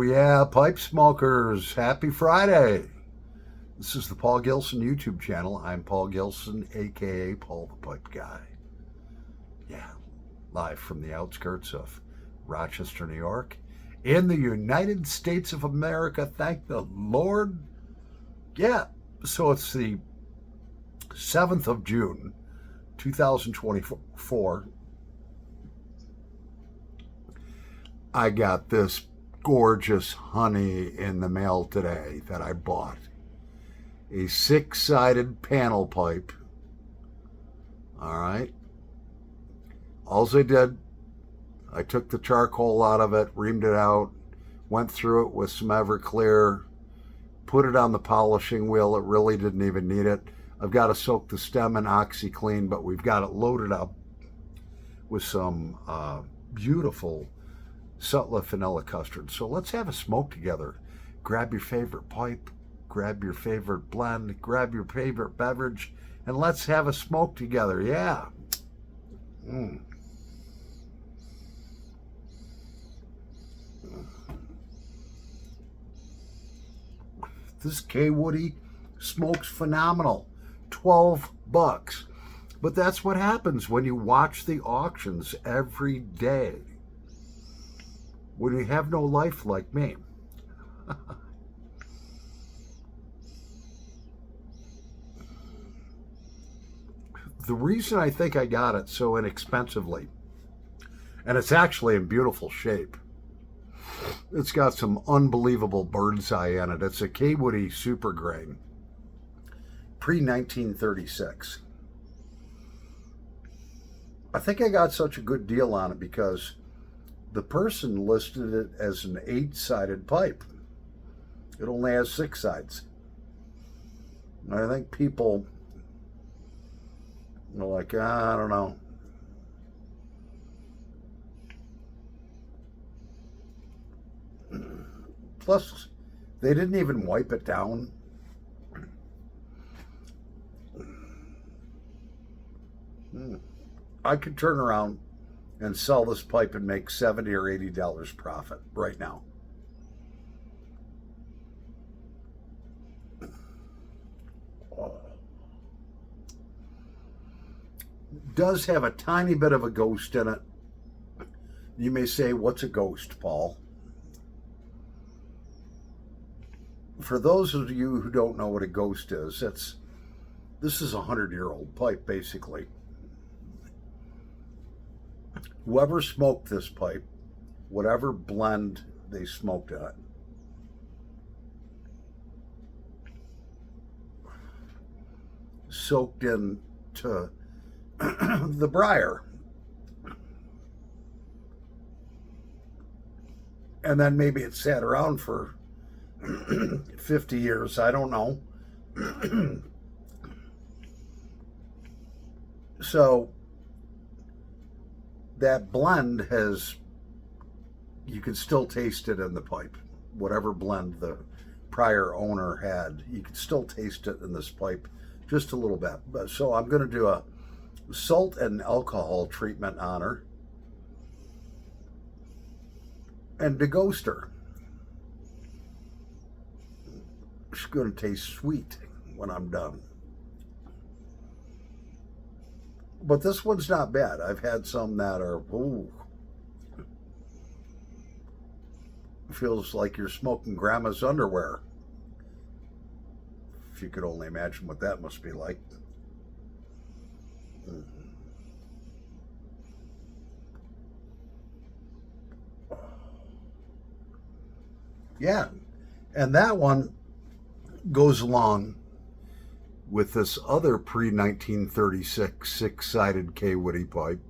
Oh, yeah, pipe smokers. Happy Friday. This is the Paul Gilson YouTube channel. I'm Paul Gilson, aka Paul the Pipe Guy. Yeah, live from the outskirts of Rochester, New York, in the United States of America. Thank the Lord. Yeah, so it's the 7th of June, 2024. I got this gorgeous honey in the mail today that I bought. A 6-sided panel pipe. All right. All I did, I took the charcoal out of it, reamed it out, went through it with some Everclear, put it on the polishing wheel. It really didn't even need it. I've got to soak the stem in OxiClean, but we've got it loaded up with some beautiful Sutliff vanilla custard. So let's have a smoke together. Grab your favorite pipe, grab your favorite blend, grab your favorite beverage, and let's have a smoke together. Yeah. This K Woody smokes phenomenal. $12. But that's what happens when you watch the auctions every day. When you have no life like me. The reason I think I got it so inexpensively, and it's actually in beautiful shape. It's got some unbelievable bird's eye in it. It's a K Woody Super Grain, pre-1936. I think I got such a good deal on it because the person listed it as an 8-sided pipe. It only has 6 sides. And I think people are like, I don't know. Plus, they didn't even wipe it down. I could turn around and sell this pipe and make $70 or $80 profit right now. Does have a tiny bit of a ghost in it. You may say, what's a ghost, Paul? For those of you who don't know what a ghost is, this is a 100-year-old pipe, basically. Whoever smoked this pipe, whatever blend they smoked it, soaked into the briar. And then maybe it sat around for 50 years. I don't know. So that blend you can still taste it in the pipe. Whatever blend the prior owner had, you can still taste it in this pipe just a little bit. So I'm going to do a salt and alcohol treatment on her and deghost her. It's going to taste sweet when I'm done. But this one's not bad. I've had some that are, ooh, feels like you're smoking grandma's underwear. If you could only imagine what that must be like. Yeah, and that one goes along with this other pre-1936 6-sided K Woody pipe,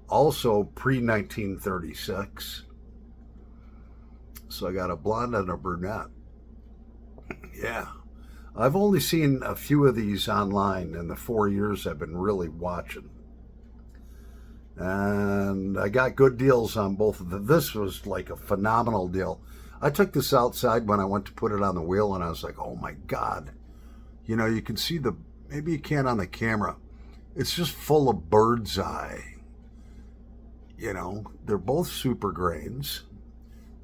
also pre-1936. So I got a blonde and a brunette. Yeah, I've only seen a few of these online in the 4 years I've been really watching. And I got good deals on both of them. This was like a phenomenal deal. I took this outside when I went to put it on the wheel, and I was like, oh my God. You know, you can see maybe you can't on the camera. It's just full of bird's eye. You know, they're both super grains.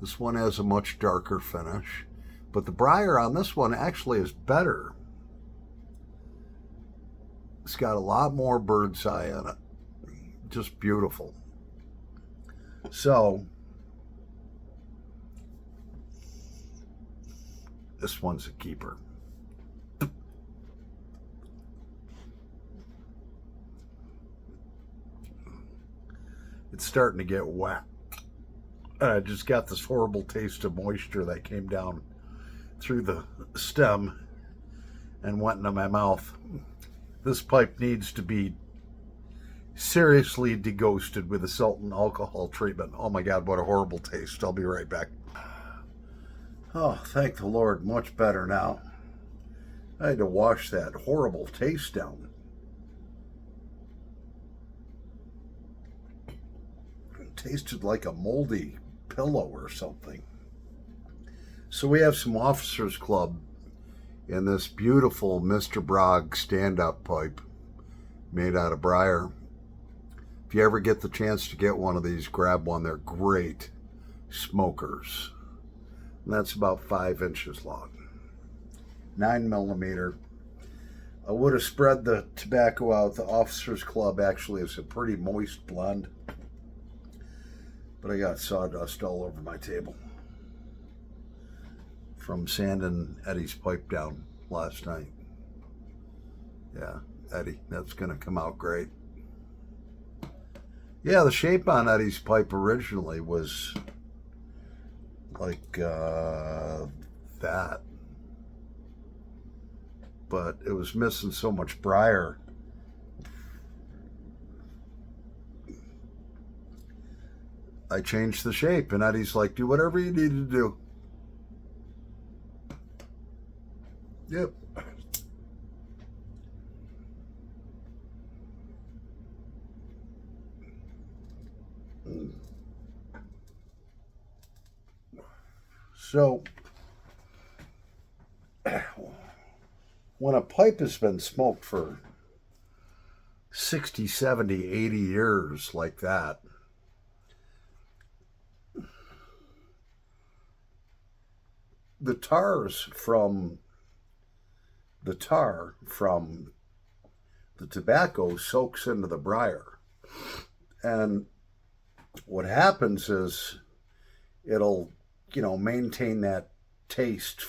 This one has a much darker finish, but the briar on this one actually is better. It's got a lot more bird's eye in it. Just beautiful. So, this one's a keeper. It's starting to get wet. I just got this horrible taste of moisture that came down through the stem and went into my mouth. This pipe needs to be seriously deghosted with a salt and alcohol treatment. Oh my God, what a horrible taste. I'll be right back. Oh, thank the Lord, much better now. I had to wash that horrible taste down. It tasted like a moldy pillow or something. So we have some Officers Club in this beautiful Mr. Bragg stand-up pipe made out of briar. If you ever get the chance to get one of these, grab one. They're great smokers. And that's about 5 inches long. 9mm. I would have spread the tobacco out. The Officers Club actually is a pretty moist blend. But I got sawdust all over my table from sanding Eddie's pipe down last night. Yeah, Eddie, that's going to come out great. Yeah, the shape on Eddie's pipe originally was like that. But it was missing so much briar. I changed the shape, and Eddie's like, do whatever you need to do. Yep. So, when a pipe has been smoked for 60, 70, 80 years like that, the tar from the tobacco soaks into the briar. And what happens is it'll, maintain that taste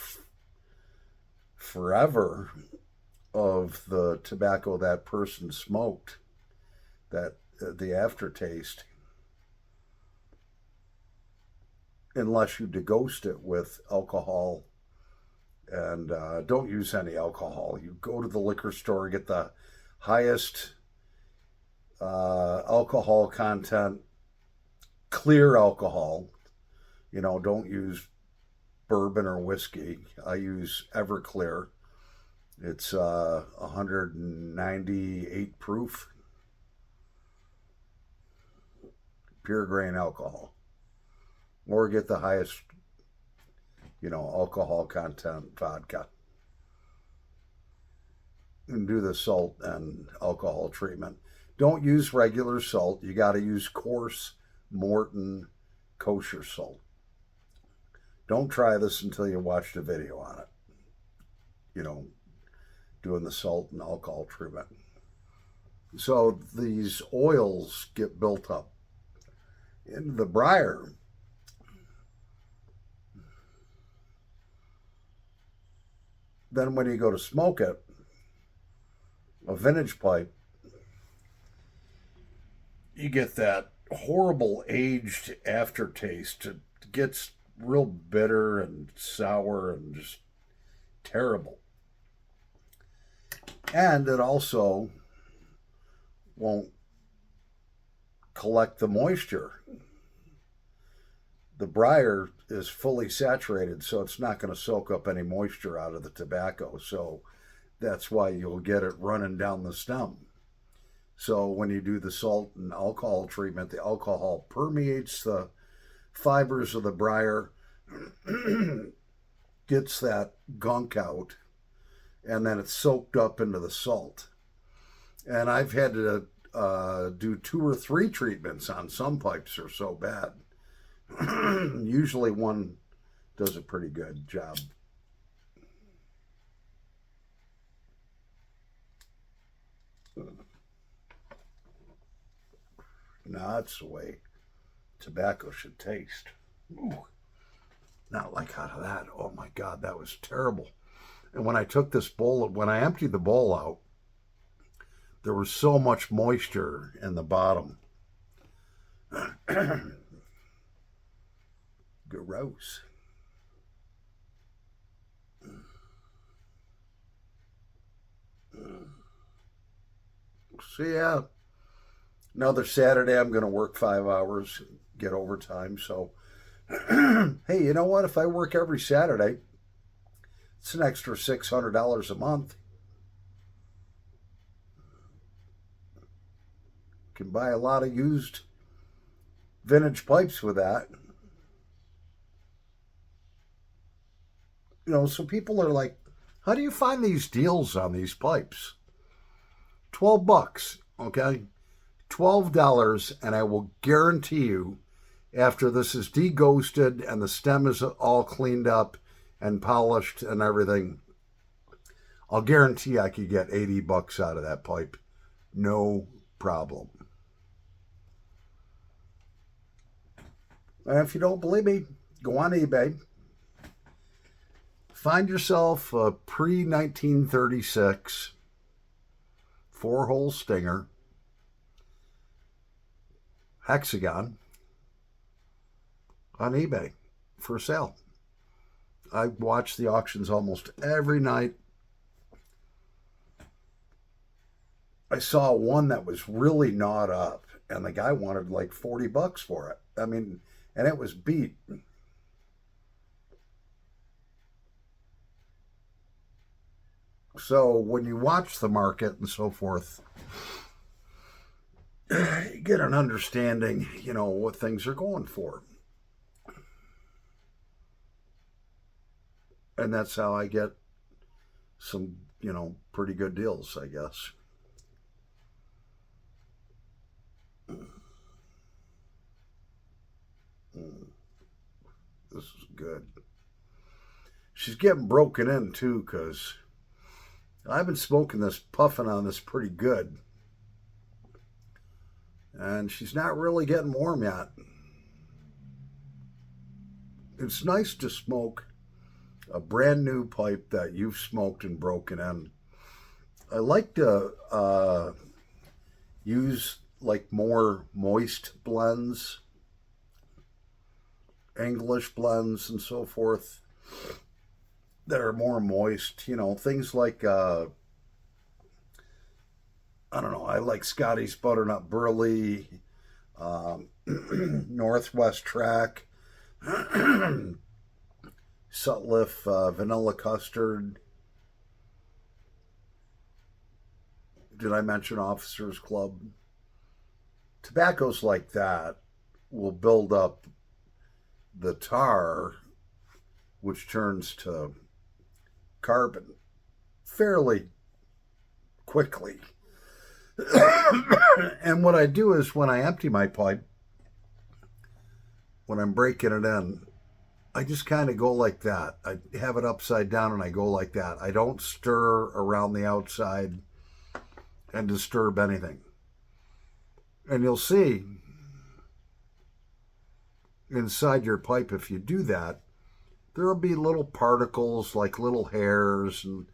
forever of the tobacco that person smoked, that the aftertaste, unless you deghost it with alcohol. And don't use any alcohol. You go to the liquor store, get the highest alcohol content, clear alcohol. Don't use bourbon or whiskey. I use Everclear. It's 198 proof, pure grain alcohol. Or get the highest, alcohol content vodka. And do the salt and alcohol treatment. Don't use regular salt. You got to use coarse Morton kosher salt. Don't try this until you watch the video on it. Doing the salt and alcohol treatment. So these oils get built up in the briar. Then when you go to smoke it, a vintage pipe, you get that horrible aged aftertaste. It gets real bitter and sour and just terrible. And it also won't collect the moisture. The briar is fully saturated, so it's not going to soak up any moisture out of the tobacco. So that's why you'll get it running down the stem. So when you do the salt and alcohol treatment, the alcohol permeates the fibers of the briar, gets that gunk out, and then it's soaked up into the salt. And I've had to do 2 or 3 treatments on some pipes. Are so bad. Usually one does a pretty good job. Now that's the way tobacco should taste. Ooh, not like out of that. Oh my God, that was terrible. And when I took this bowl, when I emptied the bowl out, there was so much moisture in the bottom. Gross. So yeah, another Saturday I'm going to work 5 hours, get overtime. So, hey, you know what? If I work every Saturday, it's an extra $600 a month. Can buy a lot of used vintage pipes with that. So people are like, how do you find these deals on these pipes? $12, okay? $12, and I will guarantee you, after this is deghosted and the stem is all cleaned up and polished and everything, I'll guarantee I could get $80 out of that pipe. No problem. And if you don't believe me, go on eBay. Find yourself a pre-1936 4-hole Stinger hexagon on eBay for sale. I watch the auctions almost every night. I saw one that was really gnawed up, and the guy wanted like $40 for it. I mean, and it was beat. So when you watch the market and so forth, you get an understanding, what things are going for. And that's how I get some, pretty good deals, I guess. This is good. She's getting broken in too, because I've been smoking this, puffing on this pretty good. And she's not really getting warm yet. It's nice to smoke a brand new pipe that you've smoked and broken in. I like to use like more moist blends, English blends and so forth that are more moist. Things like, I don't know, I like Scotty's Butternut Burley, Northwest Track, Sutliff Vanilla Custard. Did I mention Officers Club? Tobaccos like that will build up the tar, which turns to carbon fairly quickly. And what I do is when I empty my pipe, when I'm breaking it in, I just kind of go like that. I have it upside down and I go like that. I don't stir around the outside and disturb anything. And you'll see inside your pipe, if you do that, there will be little particles like little hairs and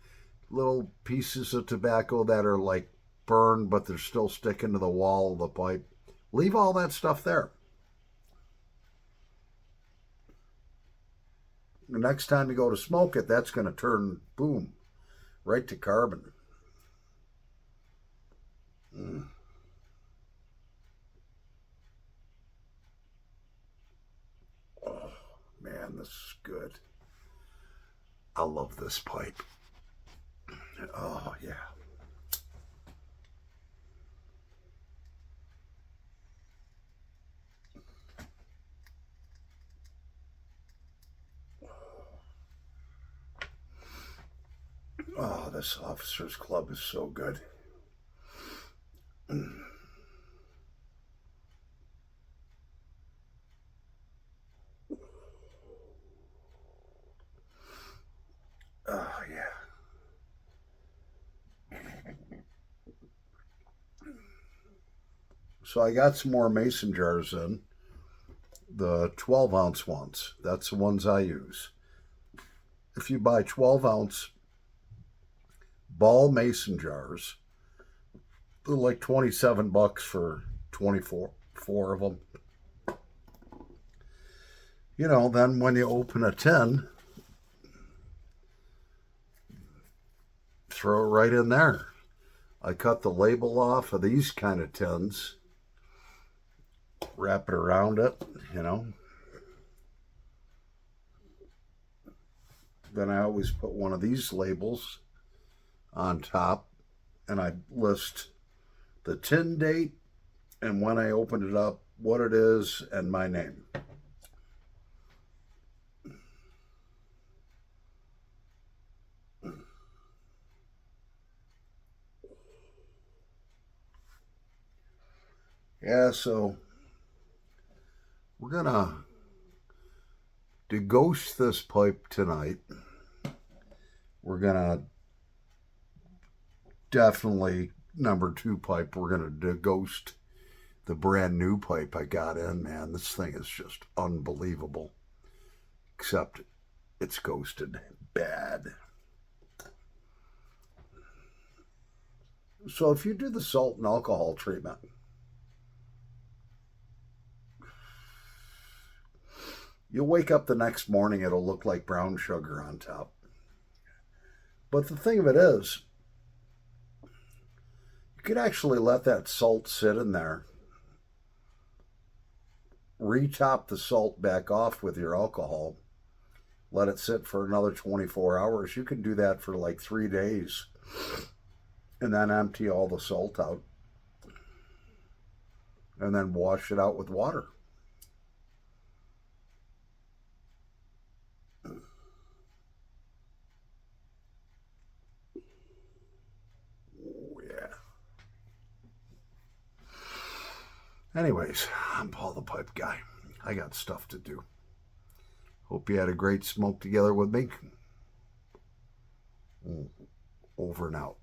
little pieces of tobacco that are like burned, but they're still sticking to the wall of the pipe. Leave all that stuff there. The next time you go to smoke it, that's going to turn, boom, right to carbon. Oh, man, this is good. I love this pipe. Oh, yeah. Oh, this Officers Club is so good. So I got some more mason jars in, the 12-ounce ones. That's the ones I use. If you buy 12-ounce ball mason jars, they're like $27 for 24 of them. You know, then when you open a tin, throw it right in there. I cut the label off of these kind of tins, wrap it around it, you know. Then I always put one of these labels on top, and I list the tin date and when I opened it up, what it is, and my name. Yeah, so we're gonna deghost this pipe tonight. We're gonna definitely, number 2 pipe, we're gonna deghost the brand new pipe I got in. Man, this thing is just unbelievable. Except it's ghosted bad. So if you do the salt and alcohol treatment, you'll wake up the next morning, it'll look like brown sugar on top. But the thing of it is, you could actually let that salt sit in there, retop the salt back off with your alcohol, let it sit for another 24 hours. You can do that for like 3 days and then empty all the salt out and then wash it out with water. Oh, yeah. Anyways, I'm Paul the Pipe Guy. I got stuff to do. Hope you had a great smoke together with me. Over and out.